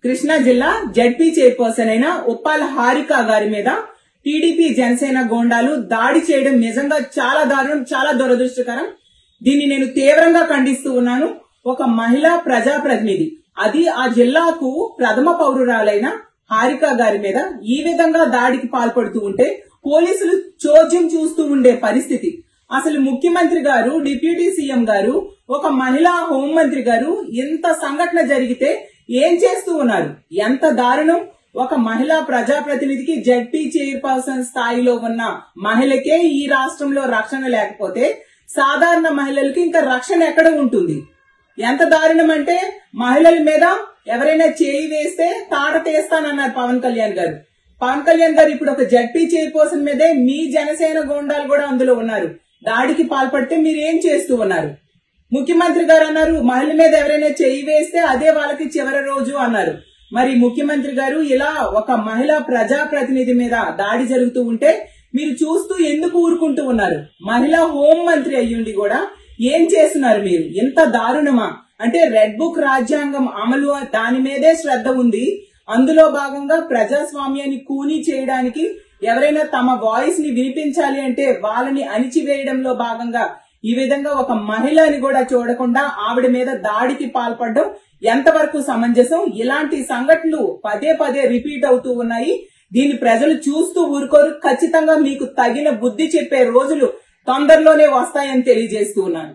కృష్ణా జిల్లా ZP chairperson అయిన ఉప్పాల హారిక గారి మీద టీడీపీ జనసేన గోండాలు దాడి చేయడం నిజంగా చాలా దారుణం, చాలా దురదృష్టకరం. దీన్ని నేను తీవ్రంగా ఖండిస్తూ ఉన్నాను. ఒక మహిళా ప్రజాప్రతినిధి, అది ఆ జిల్లాకు ప్రథమ పౌరురాలైన హారిక గారి మీద ఈ విధంగా దాడికి పాల్పడుతూ ఉంటే పోలీసులు చోద్యం చూస్తూ ఉండే పరిస్థితి. అసలు ముఖ్యమంత్రి గారు, డిప్యూటీ సీఎం గారు, ఒక మహిళా హోంమంత్రి గారు ఇంత సంఘటన జరిగితే ఏం చేస్తూ ఉన్నారు? ఎంత దారుణం! ఒక మహిళా ప్రజాప్రతినిధికి, జడ్పీ చైర్పర్సన్ స్థాయిలో ఉన్న మహిళకే ఈ రాష్ట్రంలో రక్షణ లేకపోతే సాధారణ మహిళలకి ఇంకా రక్షణ ఎక్కడ ఉంటుంది? ఎంత దారుణం అంటే, మహిళల మీద ఎవరైనా చేయి వేస్తే తాట తీస్తానన్నారు పవన్ కళ్యాణ్ గారు. పవన్ కళ్యాణ్ గారు ఇప్పుడు ఒక జడ్పీ చైర్పర్సన్ మీదే మీ జనసేన గోండాలు కూడా అందులో ఉన్నారు. దాడికి పాల్పడితే మీరు ఏం చేస్తూ ఉన్నారు? ముఖ్యమంత్రి గారు అన్నారు, మహిళ మీద ఎవరైనా చేయి వేస్తే అదే వాళ్ళకి చివరి రోజు అన్నారు. మరి ముఖ్యమంత్రి గారు ఇలా ఒక మహిళా ప్రజాప్రతినిధి మీద దాడి జరుగుతూ ఉంటే మీరు చూస్తూ ఎందుకు ఊరుకుంటూ ఉన్నారు? మహిళా హోం మంత్రి అయ్యుండి కూడా ఏం చేస్తున్నారు మీరు? ఎంత దారుణమా అంటే, రెడ్ బుక్ రాజ్యాంగం అమలు దాని మీదే శ్రద్ధ ఉంది. అందులో భాగంగా ప్రజాస్వామ్యాన్ని కూనీ చేయడానికి, ఎవరైనా తమ వాయిస్ ని వినిపించాలి అంటే వాళ్ళని అణిచివేయడంలో భాగంగా ఈ విధంగా ఒక మహిళని కూడా చూడకుండా ఆవిడ మీద దాడికి పాల్పడడం ఎంతవరకు సమంజసం? ఇలాంటి సంఘటనలు పదే పదే రిపీట్ అవుతూ ఉన్నాయి. దీన్ని ప్రజలు చూస్తూ ఊరుకోరు. ఖచ్చితంగా మీకు తగిన బుద్ధి చెప్పే రోజులు తొందరలోనే వస్తాయని తెలియజేస్తూ ఉన్నాను.